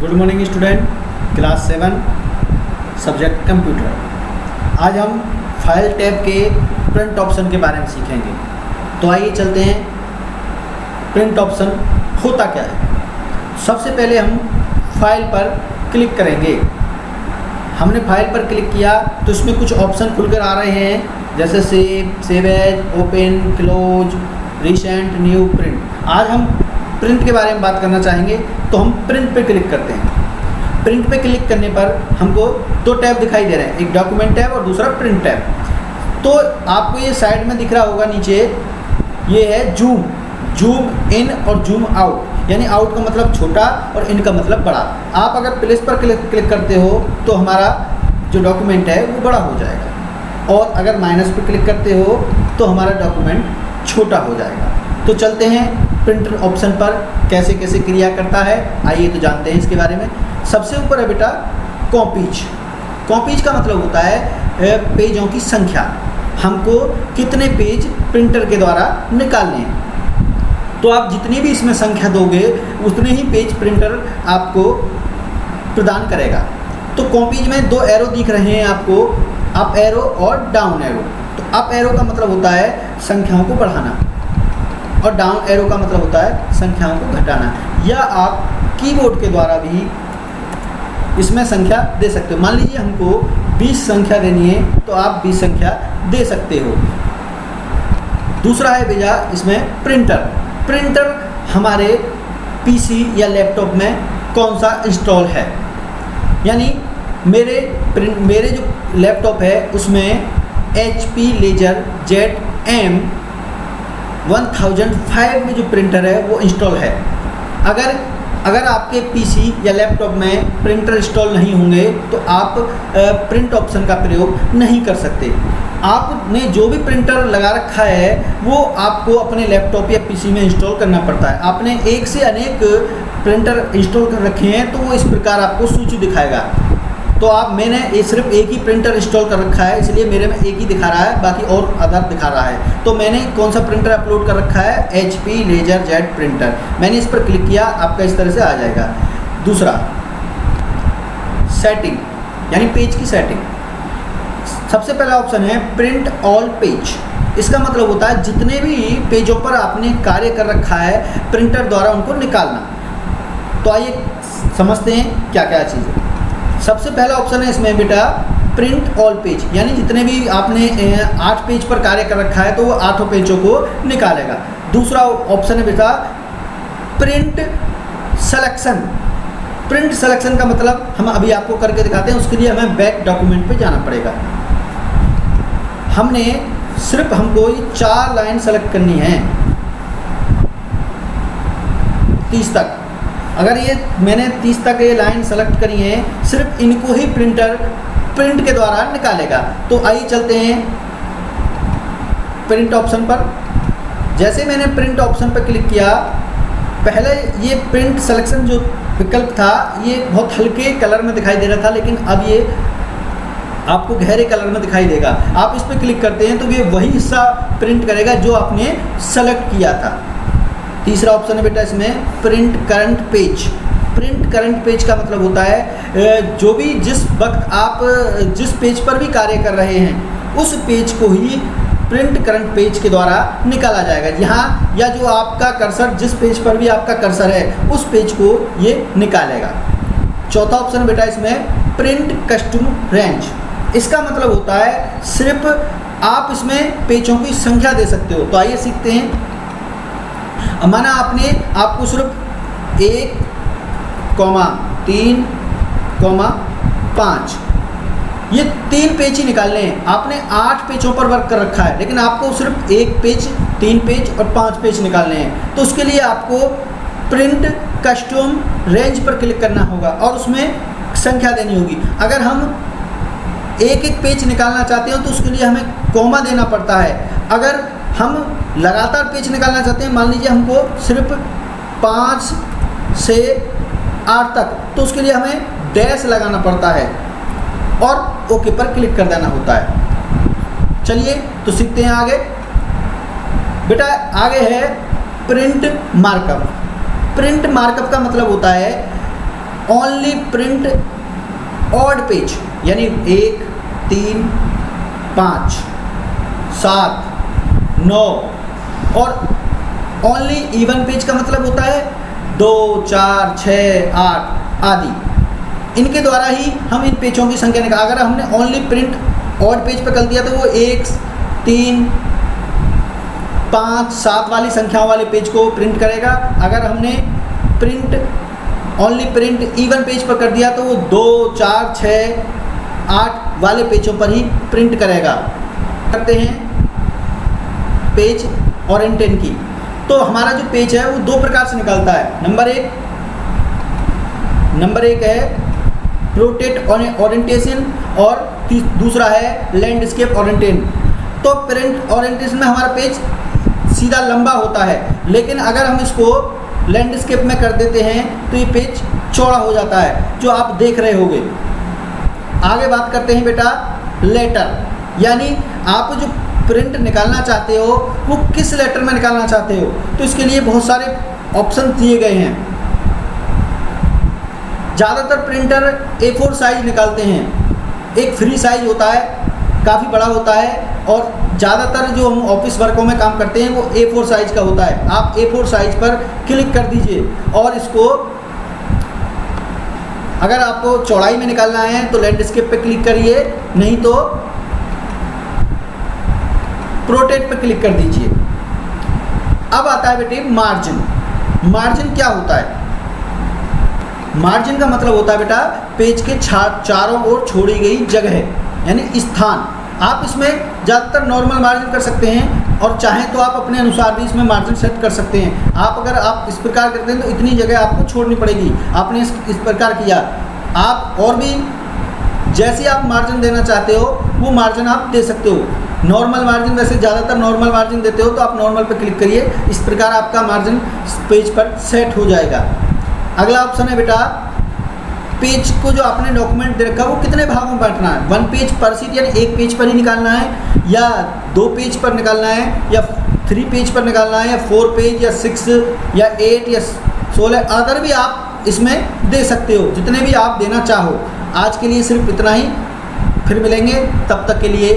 Good morning student, class 7 subject computer. आज हम file tab के प्रिंट ऑप्शन के बारे में सीखेंगे। तो आइए चलते हैं, प्रिंट ऑप्शन होता क्या है। सबसे पहले हम फाइल पर क्लिक करेंगे। हमने फाइल पर क्लिक किया तो इसमें कुछ ऑप्शन खुलकर आ रहे हैं, जैसे save as, open, close, recent, new, print. आज हम प्रिंट के बारे में बात करना चाहेंगे, तो हम प्रिंट पे क्लिक करते हैं। प्रिंट पे क्लिक करने पर हमको दो टैब दिखाई दे रहे हैं, एक डॉक्यूमेंट टैब और दूसरा प्रिंट टैब। तो आपको ये साइड में दिख रहा होगा नीचे, ये है जूम इन और जूम आउट, यानी आउट का मतलब छोटा और इन का मतलब बड़ा। आप अगर प्लेस पर क्लिक करते हो तो हमारा जो डॉक्यूमेंट है वो बड़ा हो जाएगा, और अगर माइनस पर क्लिक करते हो तो हमारा डॉक्यूमेंट छोटा हो जाएगा। तो चलते हैं प्रिंटर ऑप्शन पर कैसे कैसे क्रिया करता है, आइए तो जानते हैं इसके बारे में। सबसे ऊपर है बेटा कॉपीज। कॉपीज का मतलब होता है पेजों की संख्या, हमको कितने पेज प्रिंटर के द्वारा निकालने हैं। तो आप जितनी भी इसमें संख्या दोगे उतने ही पेज प्रिंटर आपको प्रदान करेगा। तो कॉपीज में दो एरो दिख रहे हैं आपको, अप एरो और डाउन एरो। तो अप एरो का मतलब होता है संख्याओं को बढ़ाना, और डाउन एरो का मतलब होता है संख्याओं को घटाना। या आप कीबोर्ड के द्वारा भी इसमें संख्या दे सकते हो। मान लीजिए हमको 20 संख्या देनी है तो आप 20 संख्या दे सकते हो। दूसरा है भैया इसमें प्रिंटर। प्रिंटर हमारे पीसी या लैपटॉप में कौन सा इंस्टॉल है, यानी मेरे जो लैपटॉप है उसमें HP लेजर ZM 1005 में जो प्रिंटर है वो इंस्टॉल है। अगर आपके पीसी या लैपटॉप में प्रिंटर इंस्टॉल नहीं होंगे तो आप प्रिंट ऑप्शन का प्रयोग नहीं कर सकते। आपने जो भी प्रिंटर लगा रखा है वो आपको अपने लैपटॉप या पीसी में इंस्टॉल करना पड़ता है। आपने एक से अनेक प्रिंटर इंस्टॉल कर रखे हैं तो वो इस प्रकार आपको सूची दिखाएगा। तो मैंने सिर्फ एक ही प्रिंटर इंस्टॉल कर रखा है, इसलिए मेरे में एक ही दिखा रहा है, बाकी और अदर दिखा रहा है। तो मैंने कौन सा प्रिंटर अपलोड कर रखा है, HP लेजर Z प्रिंटर। मैंने इस पर क्लिक किया, आपका इस तरह से आ जाएगा। दूसरा सेटिंग, यानी पेज की सेटिंग। सबसे पहला ऑप्शन है प्रिंट ऑल पेज। इसका मतलब होता है जितने भी पेजों पर आपने कार्य कर रखा है प्रिंटर द्वारा उनको निकालना। तो आइए समझते हैं क्या क्या चीज़ है। सबसे पहला ऑप्शन है इसमें बेटा प्रिंट ऑल पेज, यानी जितने भी आपने 8 पेज पर कार्य कर रखा है तो वो 8 पेजों को निकालेगा। दूसरा ऑप्शन है बेटा प्रिंट सिलेक्शन। प्रिंट सिलेक्शन का मतलब हम अभी आपको करके दिखाते हैं, उसके लिए हमें बैक डॉक्यूमेंट पे जाना पड़ेगा। हमको ये 4 लाइन सेलेक्ट करनी है 30 तक। अगर मैंने 30 तक ये लाइन सेलेक्ट करी है, सिर्फ इनको ही प्रिंटर प्रिंट के द्वारा निकालेगा। तो आइए चलते हैं प्रिंट ऑप्शन पर। जैसे मैंने प्रिंट ऑप्शन पर क्लिक किया, पहले ये प्रिंट सिलेक्शन जो विकल्प था ये बहुत हल्के कलर में दिखाई दे रहा था, लेकिन अब ये आपको गहरे कलर में दिखाई देगा। आप इस पर क्लिक करते हैं तो ये वही हिस्सा प्रिंट करेगा जो आपने सेलेक्ट किया था। तीसरा ऑप्शन है बेटा इसमें print current page. Print current page का मतलब होता है जो भी जिस वक्त आप जिस पेज पर भी कार्य कर रहे हैं उस पेज को ही प्रिंट करंट पेज के द्वारा निकाला जाएगा। यहाँ या जो आपका कर्सर, जिस पेज पर भी आपका कर्सर है उस पेज को ये निकालेगा। चौथा ऑप्शन बेटा इसमें प्रिंट कस्टम रेंज। इसका मतलब होता है सिर्फ आप इसमें पेजों की संख्या दे सकते हो। तो आइए सीखते हैं। माना आपको सिर्फ 1, 3, 5 ये 3 पेज ही निकालने हैं। आपने 8 पेजों पर वर्क कर रखा है, लेकिन आपको सिर्फ 1 पेज, 3 पेज और 5 पेज निकालने हैं। तो उसके लिए आपको प्रिंट कस्टम रेंज पर क्लिक करना होगा और उसमें संख्या देनी होगी। अगर हम एक पेज निकालना चाहते हो तो उसके लिए हमें कॉमा देना पड़ता है। अगर हम लगातार पेज निकालना चाहते हैं, मान लीजिए हमको सिर्फ 5 से 8 तक, तो उसके लिए हमें डैश लगाना पड़ता है और ओके पर क्लिक कर देना होता है। चलिए तो सीखते हैं आगे। बेटा आगे है प्रिंट मार्कअप। प्रिंट मार्कअप का मतलब होता है ओनली प्रिंट ऑड पेज, यानी 1, 3, 5, 7, 9 और ओनली इवन पेज का मतलब होता है 2, 4, 6, 8 आदि। इनके द्वारा ही हम इन पेजों की संख्या निकाल, अगर हमने ओनली प्रिंट ऑड पेज पर कर दिया तो वो 1, 3, 5, 7 वाली संख्याओं वाले पेज को प्रिंट करेगा। अगर हमने ओनली प्रिंट इवन पेज पर कर दिया तो वो 2, 4, 6, 8 वाले पेजों पर ही प्रिंट करेगा। करते हैं पेज ओरिएंटेशन की, तो हमारा जो पेज है वो 2 प्रकार से निकलता है। नंबर एक है प्रोटेट ओरिएंटेशन और दूसरा है लैंडस्केप ओरिएंटेशन। तो प्रिंट ओरिएंटेशन में हमारा पेज सीधा लंबा होता है, लेकिन अगर हम इसको लैंडस्केप में कर देते हैं तो ये पेज चौड़ा हो जाता है, जो आप देख रहे होंगे। आगे बात करते हैं बेटा लेटर, यानी आप जो प्रिंट निकालना चाहते हो वो किस लेटर में निकालना चाहते हो, तो इसके लिए बहुत सारे ऑप्शन दिए गए हैं। ज़्यादातर प्रिंटर A4 साइज निकालते हैं। एक फ्री साइज होता है, काफ़ी बड़ा होता है, और ज़्यादातर जो हम ऑफिस वर्कों में काम करते हैं वो A4 साइज का होता है। आप A4 साइज पर क्लिक कर दीजिए और इसको, अगर आपको चौड़ाई में निकालना है तो लैंडस्केप पे क्लिक करिए, नहीं तो प्रोटेट पे क्लिक कर दीजिए। अब आता है बेटे मार्जिन। मार्जिन क्या होता है? मार्जिन का मतलब होता है बेटा पेज के चारों ओर छोड़ी गई जगह, यानी स्थान। आप इसमें ज़्यादातर नॉर्मल मार्जिन कर सकते हैं, और चाहें तो आप अपने अनुसार भी इसमें मार्जिन सेट कर सकते हैं। अगर आप इस प्रकार करते हैं तो इतनी जगह आपको छोड़नी पड़ेगी। आपने इस प्रकार किया, आप और भी जैसे आप मार्जिन देना चाहते हो वो मार्जिन आप दे सकते हो। नॉर्मल मार्जिन, वैसे ज़्यादातर नॉर्मल मार्जिन देते हो तो आप नॉर्मल पर क्लिक करिए, इस प्रकार आपका मार्जिन पेज पर सेट हो जाएगा। अगला ऑप्शन है बेटा पेज को, जो आपने डॉक्यूमेंट दे रखा है वो कितने भागों में बांटना है। 1 पेज पर शीट, यानी 1 पेज पर ही निकालना है, या 2 पेज पर निकालना है, या 3 पेज पर निकालना है, या 4 पेज, या 6, या 8, या 16 अदर भी आप इसमें दे सकते हो, जितने भी आप देना चाहो। आज के लिए सिर्फ इतना ही, फिर मिलेंगे, तब तक के लिए